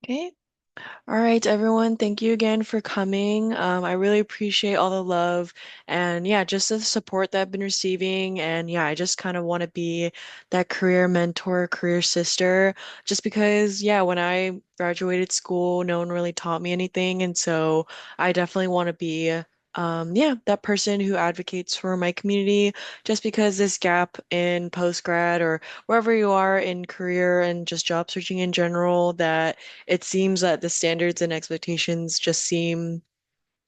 Okay. All right, everyone. Thank you again for coming. I really appreciate all the love and yeah, just the support that I've been receiving. And yeah, I just kind of want to be that career mentor, career sister, just because, yeah, when I graduated school, no one really taught me anything. And so I definitely want to be, yeah, that person who advocates for my community, just because this gap in post-grad or wherever you are in career and just job searching in general, that it seems that the standards and expectations just seem,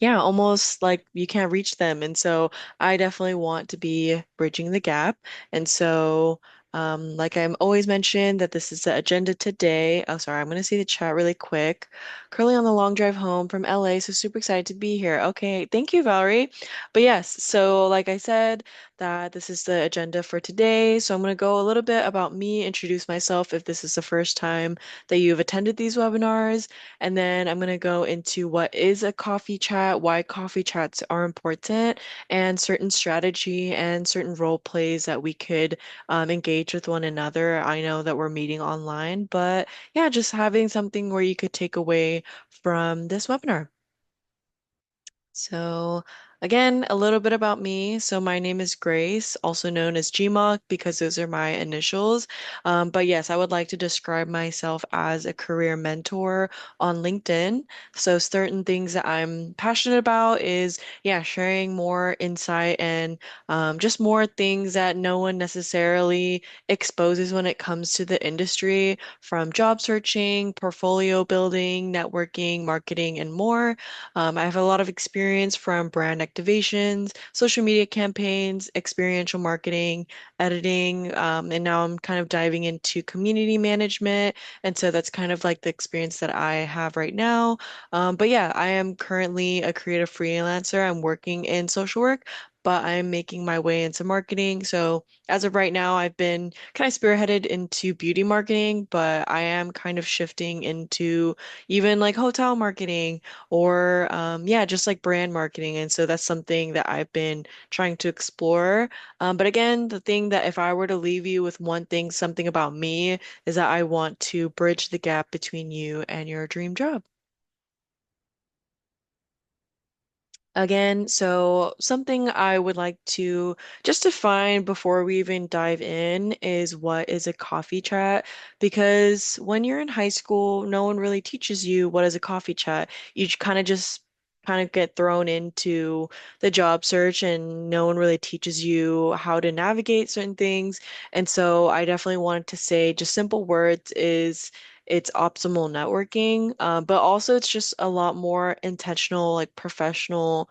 yeah, almost like you can't reach them. And so I definitely want to be bridging the gap. And so, like I'm always mentioned, that this is the agenda today. Oh, sorry, I'm going to see the chat really quick. Currently on the long drive home from LA, so super excited to be here. Okay, thank you, Valerie. But yes, so like I said, that this is the agenda for today. So I'm going to go a little bit about me, introduce myself if this is the first time that you've attended these webinars. And then I'm going to go into what is a coffee chat, why coffee chats are important, and certain strategy and certain role plays that we could engage with one another. I know that we're meeting online, but yeah, just having something where you could take away from this webinar. So, again, a little bit about me. So, my name is Grace, also known as Gmok because those are my initials. But yes, I would like to describe myself as a career mentor on LinkedIn. So, certain things that I'm passionate about is, yeah, sharing more insight and just more things that no one necessarily exposes when it comes to the industry, from job searching, portfolio building, networking, marketing, and more. I have a lot of experience from brand activations, social media campaigns, experiential marketing, editing, and now I'm kind of diving into community management. And so that's kind of like the experience that I have right now. But yeah, I am currently a creative freelancer. I'm working in social work, but I'm making my way into marketing. So as of right now, I've been kind of spearheaded into beauty marketing, but I am kind of shifting into even like hotel marketing or yeah, just like brand marketing. And so that's something that I've been trying to explore. But again, the thing that if I were to leave you with one thing, something about me, is that I want to bridge the gap between you and your dream job. Again, so something I would like to just define before we even dive in is what is a coffee chat? Because when you're in high school, no one really teaches you what is a coffee chat. You kind of get thrown into the job search and no one really teaches you how to navigate certain things. And so I definitely wanted to say just simple words is it's optimal networking, but also it's just a lot more intentional, like professional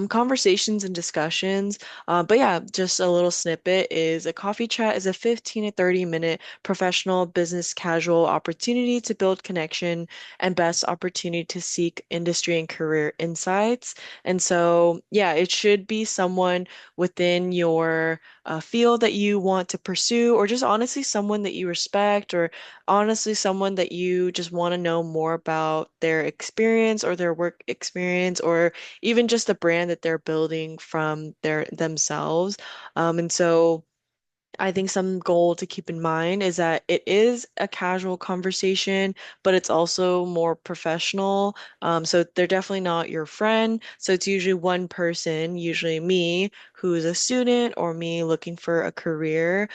conversations and discussions. But yeah, just a little snippet is a coffee chat is a 15 to 30-minute professional business casual opportunity to build connection and best opportunity to seek industry and career insights. And so, yeah, it should be someone within your field that you want to pursue, or just honestly someone that you respect, or honestly someone that you just want to know more about their experience or their work experience, or even just the brand that they're building from their themselves. And so I think some goal to keep in mind is that it is a casual conversation, but it's also more professional. So they're definitely not your friend. So it's usually one person, usually me, who's a student or me looking for a career.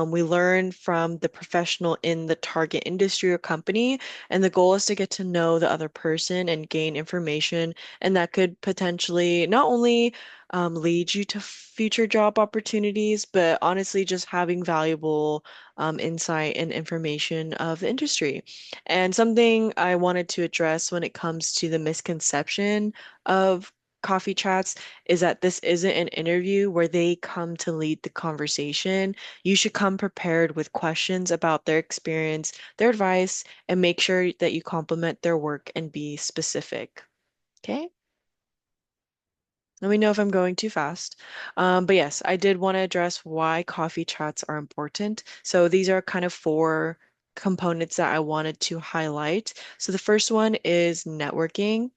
We learn from the professional in the target industry or company, and the goal is to get to know the other person and gain information, and that could potentially not only lead you to future job opportunities, but honestly, just having valuable insight and information of the industry. And something I wanted to address when it comes to the misconception of coffee chats is that this isn't an interview where they come to lead the conversation. You should come prepared with questions about their experience, their advice, and make sure that you compliment their work and be specific. Okay? Let me know if I'm going too fast. But yes, I did want to address why coffee chats are important. So these are kind of four components that I wanted to highlight. So the first one is networking.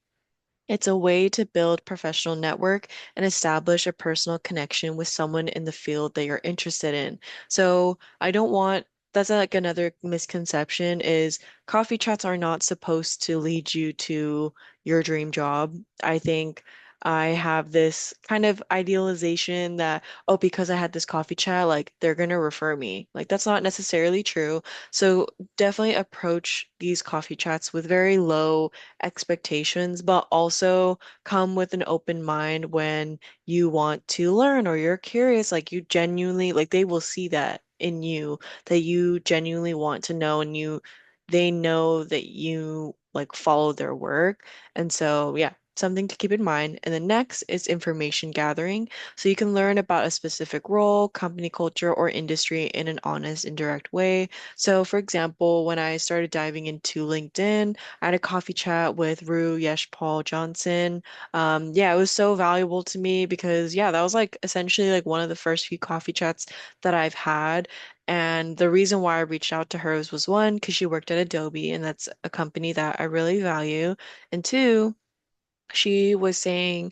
It's a way to build professional network and establish a personal connection with someone in the field that you're interested in. So I don't want that's like another misconception is coffee chats are not supposed to lead you to your dream job. I think I have this kind of idealization that, oh, because I had this coffee chat, like they're gonna refer me. Like that's not necessarily true. So definitely approach these coffee chats with very low expectations, but also come with an open mind when you want to learn or you're curious, like you genuinely, like they will see that in you that you genuinely want to know and they know that you like follow their work. And so, yeah, something to keep in mind. And then next is information gathering. So you can learn about a specific role, company culture, or industry in an honest and direct way. So, for example, when I started diving into LinkedIn, I had a coffee chat with Rue Yesh Paul Johnson. Yeah, it was so valuable to me because, yeah, that was like essentially like one of the first few coffee chats that I've had. And the reason why I reached out to her was one, because she worked at Adobe, and that's a company that I really value. And two, she was saying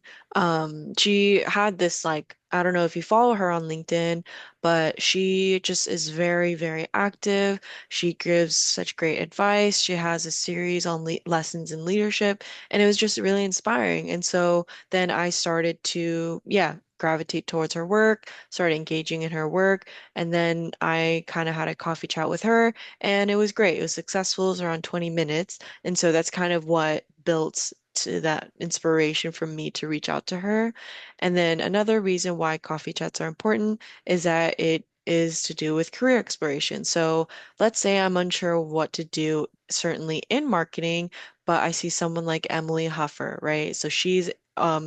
she had this like I don't know if you follow her on LinkedIn, but she just is very, very active. She gives such great advice. She has a series on le lessons in leadership, and it was just really inspiring. And so then I started to, yeah, gravitate towards her work, started engaging in her work, and then I kind of had a coffee chat with her, and it was great. It was successful. It was around 20 minutes. And so that's kind of what built to that inspiration for me to reach out to her. And then another reason why coffee chats are important is that it is to do with career exploration. So let's say I'm unsure what to do, certainly in marketing, but I see someone like Emily Huffer, right? So she's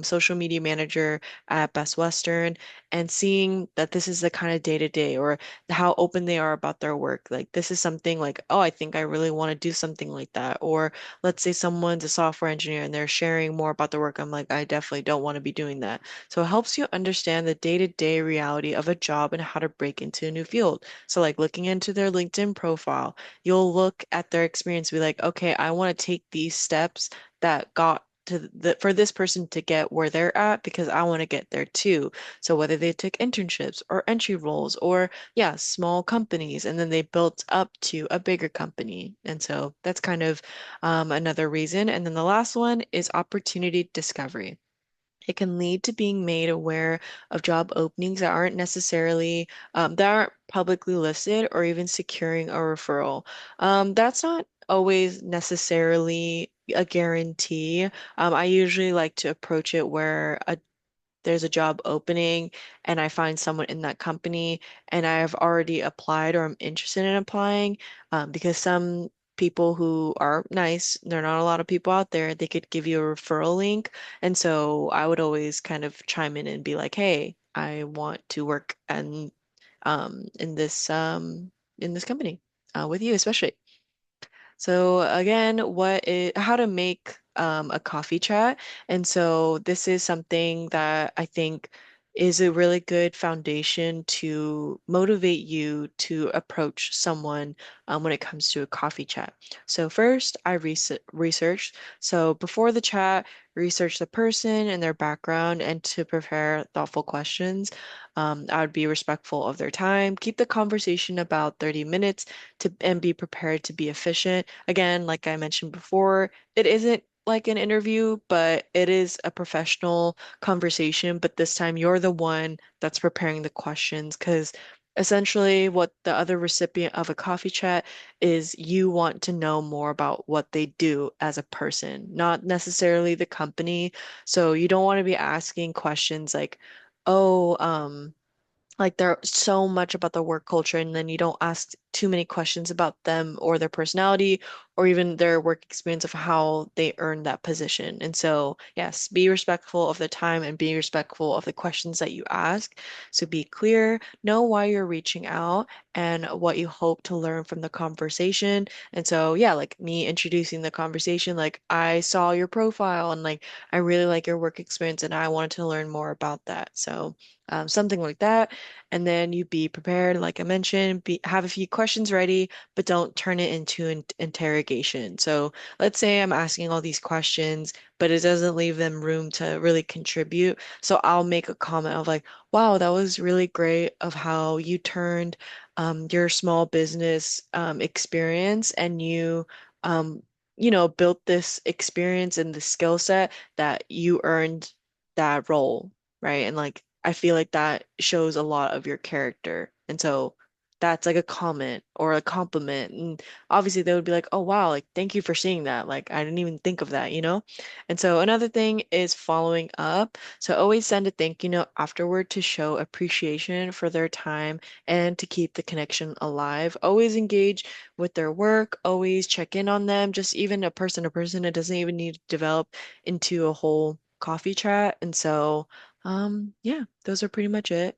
social media manager at Best Western, and seeing that this is the kind of day to day or how open they are about their work. Like this is something like, oh, I think I really want to do something like that. Or let's say someone's a software engineer and they're sharing more about their work. I'm like, I definitely don't want to be doing that. So it helps you understand the day-to-day reality of a job and how to break into a new field. So like looking into their LinkedIn profile, you'll look at their experience, be like, okay, I want to take these steps that got to for this person to get where they're at because I want to get there too. So whether they took internships or entry roles or yeah, small companies and then they built up to a bigger company. And so that's kind of another reason. And then the last one is opportunity discovery. It can lead to being made aware of job openings that aren't publicly listed or even securing a referral. That's not always necessarily a guarantee. I usually like to approach it where there's a job opening and I find someone in that company and I've already applied or I'm interested in applying, because some people who are nice, there are not a lot of people out there, they could give you a referral link. And so I would always kind of chime in and be like, hey, I want to work um, in this um, in this company with you especially. So again, how to make a coffee chat. And so this is something that I think is a really good foundation to motivate you to approach someone when it comes to a coffee chat. So first, I researched. So before the chat, research the person and their background and to prepare thoughtful questions. I would be respectful of their time, keep the conversation about 30 minutes and be prepared to be efficient. Again, like I mentioned before, it isn't like an interview, but it is a professional conversation. But this time you're the one that's preparing the questions because essentially what the other recipient of a coffee chat is you want to know more about what they do as a person, not necessarily the company. So you don't want to be asking questions like, oh, like they're so much about the work culture and then you don't ask too many questions about them or their personality or even their work experience of how they earned that position. And so, yes, be respectful of the time and be respectful of the questions that you ask. So be clear, know why you're reaching out and what you hope to learn from the conversation. And so, yeah, like me introducing the conversation, like I saw your profile and like I really like your work experience and I wanted to learn more about that. So something like that. And then you be prepared, like I mentioned, have a few questions ready, but don't turn it into an interrogation. So let's say I'm asking all these questions, but it doesn't leave them room to really contribute. So I'll make a comment of like, wow, that was really great of how you turned your small business experience and um, built this experience and the skill set that you earned that role, right? And like I feel like that shows a lot of your character. And so that's like a comment or a compliment. And obviously they would be like, "Oh wow, like thank you for seeing that. Like I didn't even think of that, you know?" And so another thing is following up. So always send a thank you note afterward to show appreciation for their time and to keep the connection alive. Always engage with their work, always check in on them, just even a person to person. It doesn't even need to develop into a whole coffee chat. And so yeah, those are pretty much it.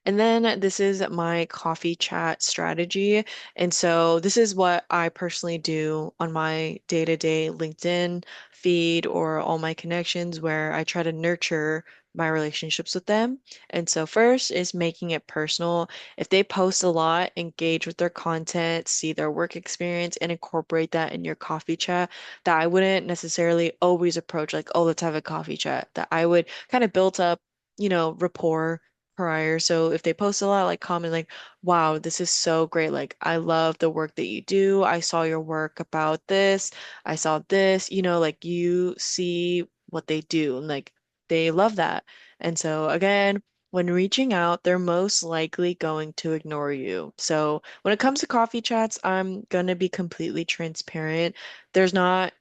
And then this is my coffee chat strategy. And so this is what I personally do on my day-to-day LinkedIn feed or all my connections where I try to nurture my relationships with them. And so first is making it personal. If they post a lot, engage with their content, see their work experience, and incorporate that in your coffee chat, that I wouldn't necessarily always approach like, oh, let's have a coffee chat. That I would kind of build up, rapport prior. So if they post a lot, like comment like, wow, this is so great. Like I love the work that you do. I saw your work about this. I saw this, like you see what they do and like they love that. And so again, when reaching out, they're most likely going to ignore you. So when it comes to coffee chats, I'm gonna be completely transparent. There's not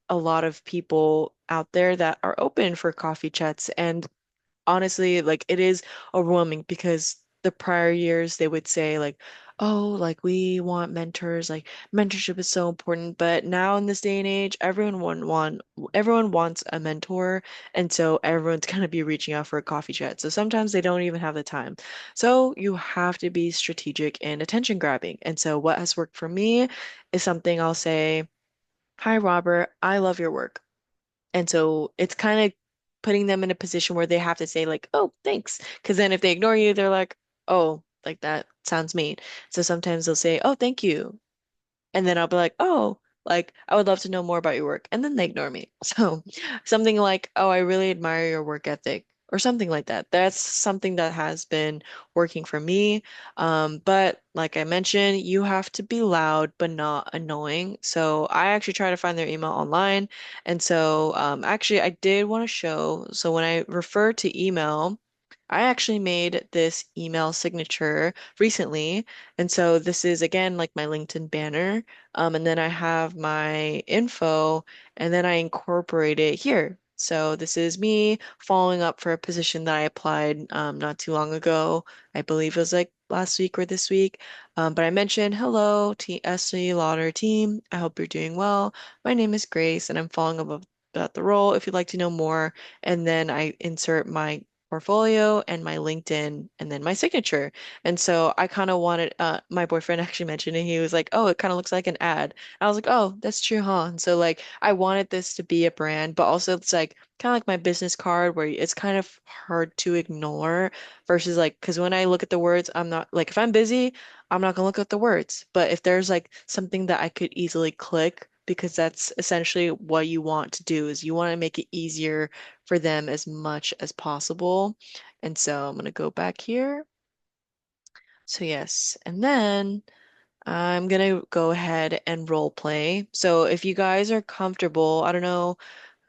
a lot of people out there that are open for coffee chats. And honestly, like it is overwhelming because the prior years they would say like, oh, like we want mentors, like mentorship is so important. But now in this day and age, everyone wants a mentor, and so everyone's gonna be reaching out for a coffee chat. So sometimes they don't even have the time. So you have to be strategic and attention grabbing. And so what has worked for me is something I'll say, hi Robert, I love your work. And so it's kind of putting them in a position where they have to say like, "Oh, thanks." Because then if they ignore you, they're like, "Oh, like that sounds mean." So sometimes they'll say, "Oh, thank you." And then I'll be like, oh, like, I would love to know more about your work. And then they ignore me. So something like, oh, I really admire your work ethic or something like that. That's something that has been working for me. But like I mentioned, you have to be loud but not annoying. So I actually try to find their email online. And so actually, I did want to show. So when I refer to email, I actually made this email signature recently. And so this is again like my LinkedIn banner. And then I have my info and then I incorporate it here. So this is me following up for a position that I applied not too long ago. I believe it was like last week or this week. But I mentioned, hello, T Estee Lauder team. I hope you're doing well. My name is Grace and I'm following up about the role if you'd like to know more. And then I insert my portfolio and my LinkedIn and then my signature. And so I kind of wanted, my boyfriend actually mentioned it. He was like, oh, it kind of looks like an ad. I was like, oh, that's true, huh? And so like I wanted this to be a brand, but also it's like kind of like my business card where it's kind of hard to ignore versus like, because when I look at the words, I'm not like, if I'm busy, I'm not gonna look at the words. But if there's like something that I could easily click, because that's essentially what you want to do is you want to make it easier for them as much as possible. And so I'm going to go back here. So yes, and then I'm gonna go ahead and role play. So if you guys are comfortable, I don't know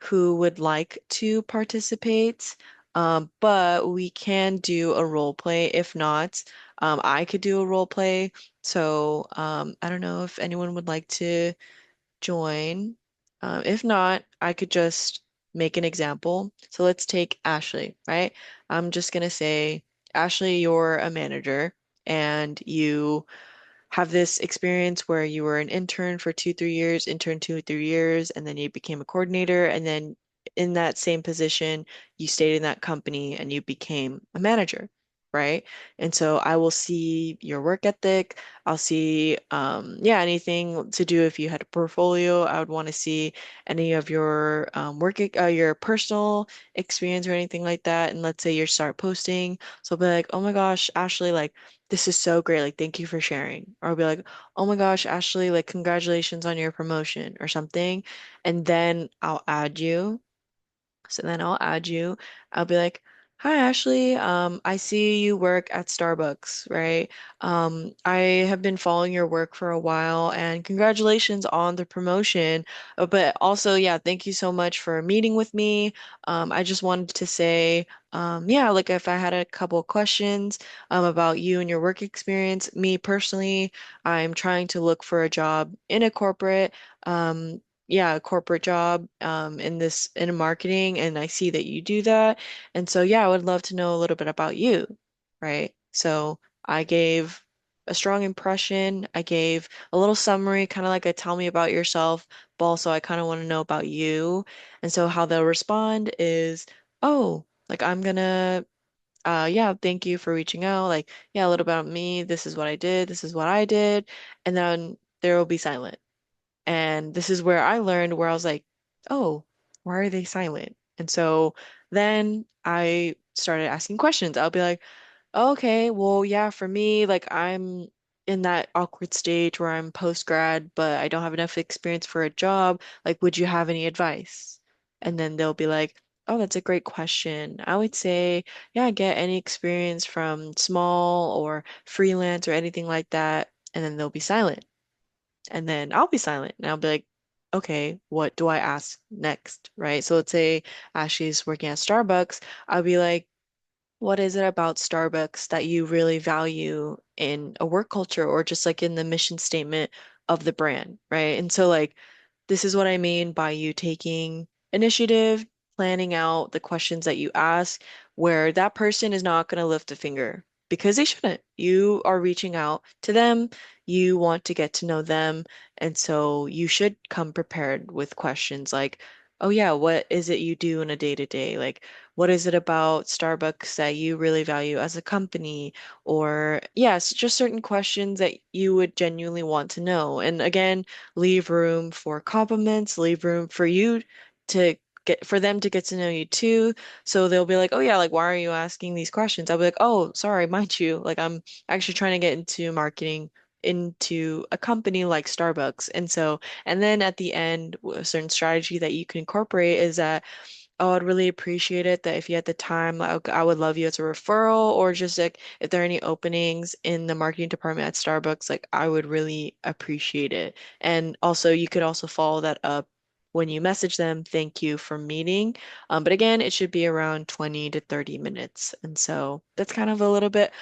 who would like to participate, but we can do a role play. If not, I could do a role play. So I don't know if anyone would like to join. If not, I could just make an example. So let's take Ashley, right? I'm just gonna say, Ashley, you're a manager and you have this experience where you were an intern for 2, 3 years, intern 2, 3 years, and then you became a coordinator, and then in that same position, you stayed in that company and you became a manager, right? And so I will see your work ethic. I'll see, yeah, anything to do if you had a portfolio. I would want to see any of your your personal experience or anything like that. And let's say you start posting, so I'll be like, oh my gosh, Ashley, like this is so great. Like, thank you for sharing. Or I'll be like, oh my gosh, Ashley, like congratulations on your promotion or something. And then I'll add you. So then I'll add you. I'll be like, "Hi, Ashley. I see you work at Starbucks, right? I have been following your work for a while, and congratulations on the promotion. But also, yeah, thank you so much for meeting with me. I just wanted to say, yeah, like if I had a couple of questions, about you and your work experience, me personally, I'm trying to look for a job in a corporate. Yeah, a corporate job in marketing, and I see that you do that. And so yeah, I would love to know a little bit about you, right? So I gave a strong impression. I gave a little summary, kind of like a tell me about yourself, but also I kind of want to know about you. And so how they'll respond is, oh, like I'm gonna yeah, thank you for reaching out. Like, yeah, a little about me. This is what I did. This is what I did. And then there will be silent. And this is where I learned where I was like, oh, why are they silent? And so then I started asking questions. I'll be like, okay, well, yeah, for me, like I'm in that awkward stage where I'm post grad, but I don't have enough experience for a job. Like, would you have any advice? And then they'll be like, oh, that's a great question. I would say, yeah, get any experience from small or freelance or anything like that. And then they'll be silent. And then I'll be silent and I'll be like, okay, what do I ask next? Right? So let's say Ashley's working at Starbucks. I'll be like, what is it about Starbucks that you really value in a work culture or just like in the mission statement of the brand, right? And so like this is what I mean by you taking initiative, planning out the questions that you ask, where that person is not going to lift a finger because they shouldn't. You are reaching out to them, you want to get to know them, and so you should come prepared with questions like, oh yeah, what is it you do in a day to day? Like, what is it about Starbucks that you really value as a company? Or, yes, just certain questions that you would genuinely want to know. And again, leave room for compliments, leave room for you to for them to get to know you too. So they'll be like, oh yeah, like why are you asking these questions? I'll be like, oh, sorry, mind you, like I'm actually trying to get into marketing into a company like Starbucks. And so, and then at the end, a certain strategy that you can incorporate is that oh, I'd really appreciate it that if you had the time, like, I would love you as a referral, or just like if there are any openings in the marketing department at Starbucks, like I would really appreciate it. And also, you could also follow that up when you message them, thank you for meeting. But again, it should be around 20 to 30 minutes. And so that's kind of a little bit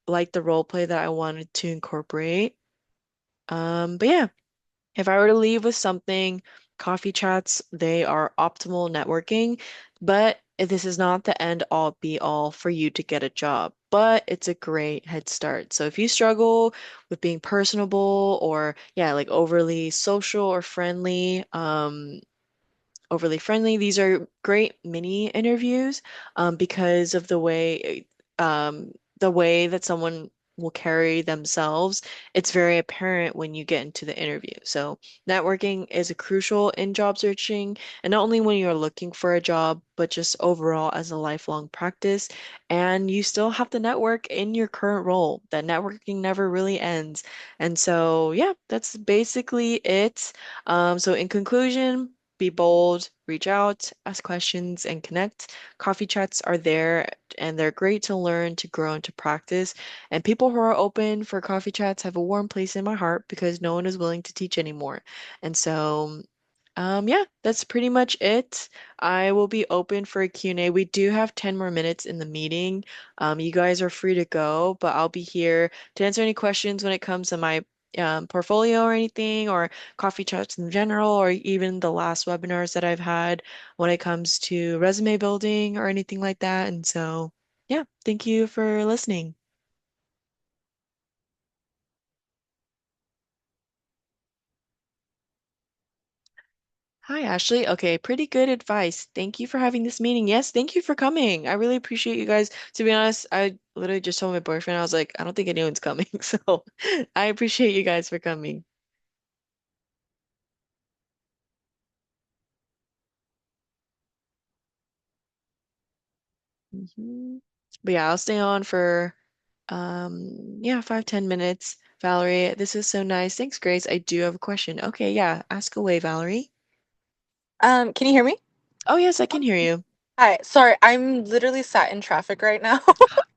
like the role play that I wanted to incorporate. But yeah. If I were to leave with something, coffee chats, they are optimal networking, but this is not the end all be all for you to get a job, but it's a great head start. So if you struggle with being personable or yeah, like overly social or friendly, overly friendly. These are great mini interviews because of the way that someone will carry themselves. It's very apparent when you get into the interview. So networking is a crucial in job searching, and not only when you're looking for a job, but just overall as a lifelong practice. And you still have to network in your current role. That networking never really ends. And so, yeah, that's basically it. So in conclusion, be bold, reach out, ask questions, and connect. Coffee chats are there and they're great to learn, to grow, and to practice. And people who are open for coffee chats have a warm place in my heart because no one is willing to teach anymore. And so, yeah, that's pretty much it. I will be open for a Q&A. We do have 10 more minutes in the meeting. You guys are free to go, but I'll be here to answer any questions when it comes to my portfolio or anything, or coffee chats in general, or even the last webinars that I've had when it comes to resume building or anything like that. And so, yeah, thank you for listening. Hi, Ashley. Okay, pretty good advice. Thank you for having this meeting. Yes, thank you for coming. I really appreciate you guys. To be honest, I literally just told my boyfriend, I was like, I don't think anyone's coming. So I appreciate you guys for coming. Mhm. But yeah, I'll stay on for yeah, 5, 10 minutes. Valerie, this is so nice. Thanks, Grace. I do have a question. Okay, yeah, ask away, Valerie. Can you hear me? Oh, yes, I can hear you. Hi. Sorry, I'm literally sat in traffic right now.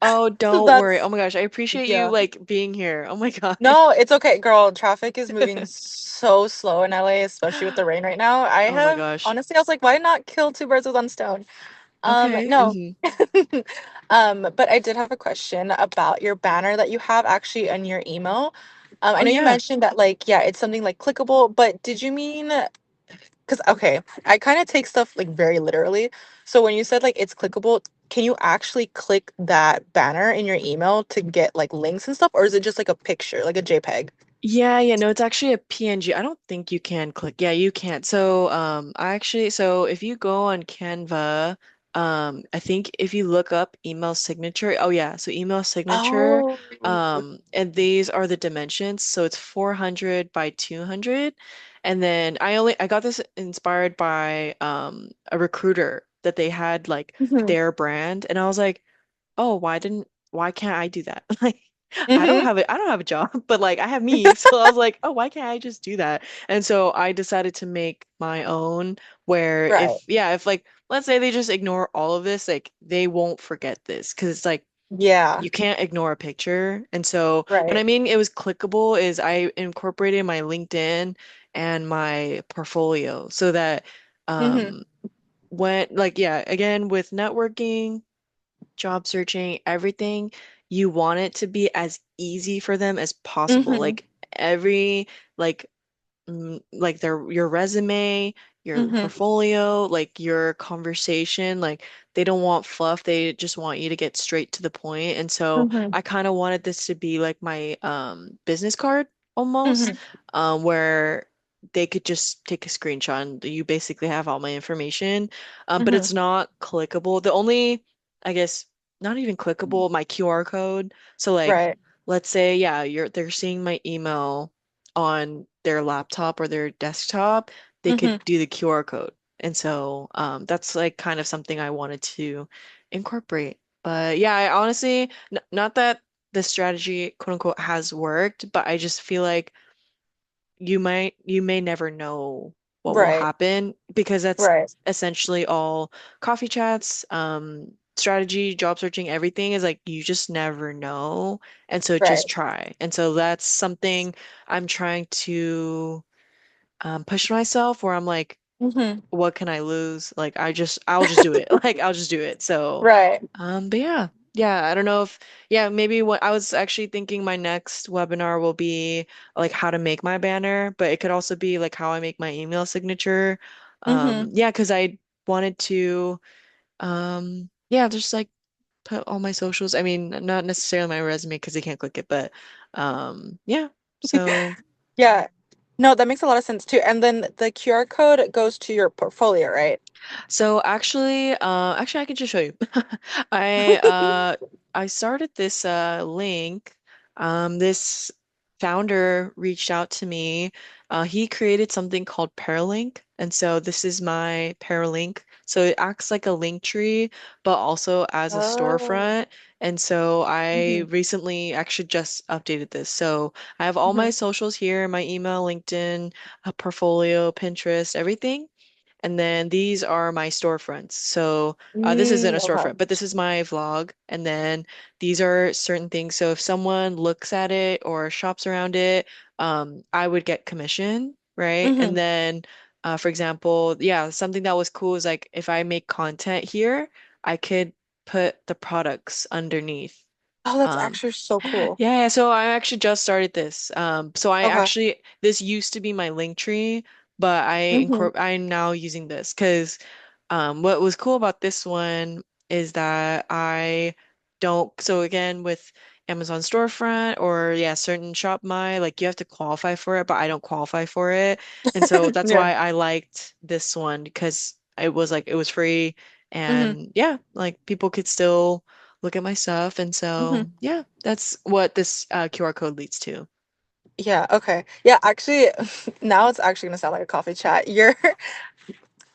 Oh, So don't worry. Oh that's my gosh, I appreciate you yeah. like being here. Oh my gosh. No, it's okay, girl. Traffic is moving so slow in LA, especially with the rain right now. I Oh my have gosh. honestly, I was like, why not kill two birds with one stone? Okay. No. But I did have a question about your banner that you have actually in your email. I Oh know you yeah. mentioned that like, yeah, it's something like clickable, but did you mean because okay, I kind of take stuff like very literally. So when you said like it's clickable, can you actually click that banner in your email to get like links and stuff, or is it just like a picture, like a JPEG? Yeah, no, it's actually a PNG. I don't think you can click. Yeah, you can't. So, so if you go on Canva, I think if you look up email signature, oh yeah, so email signature, Oh. and these are the dimensions. So it's 400 by 200. And then I got this inspired by a recruiter that they had like Mm-hmm. their brand, and I was like, oh, why can't I do that? Like, Mm-hmm. I don't have a job, but like I have me. So I was like, oh, why can't I just do that? And so I decided to make my own where Right. if like, let's say they just ignore all of this, like they won't forget this because it's like, Yeah. you can't ignore a picture. And so when I Right. mean it was clickable is I incorporated my LinkedIn and my portfolio so that, Mm-hmm. um, when like, yeah, again, with networking, job searching, everything, you want it to be as easy for them as possible. Mm-hmm. Like every like like your resume, your Mm-hmm. portfolio, like your conversation, like they don't want fluff. They just want you to get straight to the point. And so Mm-hmm. I kind of wanted this to be like my business card almost, Mm-hmm. where they could just take a screenshot and you basically have all my information. But Mm-hmm. it's not clickable. The only, I guess, not even clickable, my QR code. So like Right. let's say, yeah, they're seeing my email on their laptop or their desktop, they could Mm-hmm. do the QR code. And so that's like kind of something I wanted to incorporate. But yeah, I honestly, n not that the strategy, quote unquote, has worked, but I just feel like you may never know what will Right. happen because that's Right. essentially all coffee chats, strategy, job searching, everything is like you just never know. And so just Right. try. And so that's something I'm trying to push myself where I'm like, Mm-hmm. what can I lose? Like I'll just do it. Like I'll just do it. So Right. but yeah. Yeah, I don't know if yeah, maybe what I was actually thinking my next webinar will be like how to make my banner, but it could also be like how I make my email signature. Mm-hmm. Yeah, because I wanted to yeah, just like put all my socials. I mean, not necessarily my resume because they can't click it, but yeah. So Yeah. No, that makes a lot of sense too. And then the QR code goes to your portfolio, right? So actually I can just show you. I uh I started this link. This founder reached out to me. He created something called Paralink, and so this is my Paralink. So it acts like a link tree, but also as a Oh. storefront. And so I Hmm. recently actually just updated this. So I have all my Hmm. socials here, my email, LinkedIn, portfolio, Pinterest, everything. And then these are my storefronts. So this isn't a storefront, Okay. but this is my vlog. And then these are certain things. So if someone looks at it or shops around it, I would get commission, right? And Hmm. then, for example, yeah, something that was cool is like if I make content here, I could put the products underneath. Oh, that's Um, actually so cool. yeah, so I actually just started this. So I Okay. actually this used to be my link tree, but Hmm. I'm now using this because what was cool about this one is that I don't so again with Amazon storefront or yeah, certain shop my, like you have to qualify for it, but I don't qualify for it. And so that's Yeah. why I liked this one because it was like it was free Hmm. and yeah, like people could still look at my stuff. And Hmm. so yeah, that's what this QR code leads to. Yeah, okay. Yeah, actually, now it's actually gonna sound like a coffee chat. You're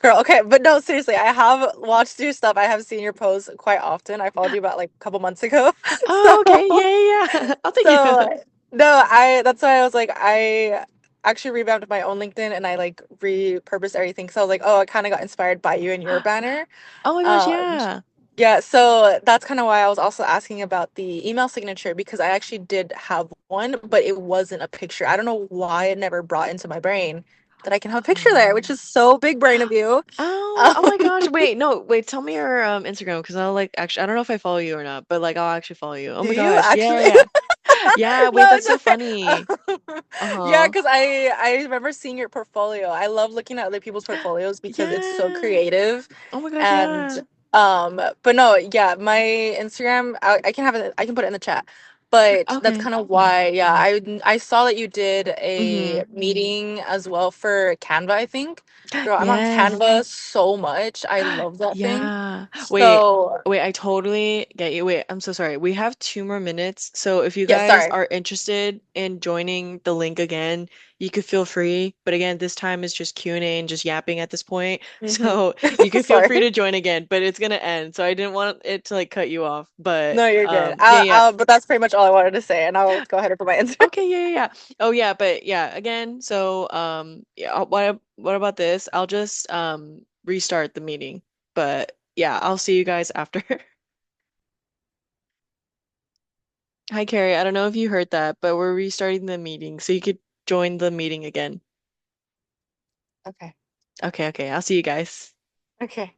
girl, okay, but no, seriously, I have watched your stuff. I have seen your posts quite often. I followed you about like a couple months ago. So Oh, okay. Yeah, yeah, yeah. Oh, thank you. so no, I that's why I was like I actually revamped my own LinkedIn and I like repurposed everything. So I was like, oh, I kind of got inspired by you and your banner. Oh my gosh, Um, yeah. yeah, so that's kind of why I was also asking about the email signature because I actually did have one, but it wasn't a picture. I don't know why it never brought into my brain that I can have a picture there, which Oh. is so big brain of you. Oh, Um, oh my gosh. Wait, no, wait, tell me your Instagram because I'll like actually I don't know if I follow you or not, but like I'll actually follow you. Oh do my you gosh. Yeah, actually? yeah, yeah. Yeah, wait, No, that's so funny. no. Yeah, Uh-huh. because I remember seeing your portfolio. I love looking at other people's portfolios because it's so Yeah. creative. Oh my gosh, And yeah. but no, yeah, my Instagram I can have it. I can put it in the chat. But that's Okay. kind of why, yeah, I saw that you did Mm-hmm. a meeting as well for Canva, I think. Girl, I'm on Yes. Canva so much. I love that thing. Yeah. Wait, So, wait, I totally get you. Wait, I'm so sorry. We have 2 more minutes. So if you yeah, guys sorry. are interested in joining the link again, you could feel free. But again, this time is just Q&A and just yapping at this point. Hmm. So you could feel Sorry. free to join again, but it's gonna end. So I didn't want it to like cut you off. But No, you're good. yeah, yeah. But that's pretty much all I wanted to say, and I'll go ahead and put my answer. Okay, yeah, yeah, yeah. Oh yeah, but yeah, again, so yeah, what about this? I'll just restart the meeting. But yeah, I'll see you guys after. Hi, Carrie. I don't know if you heard that, but we're restarting the meeting, so you could join the meeting again. Okay. Okay, okay. I'll see you guys. Okay.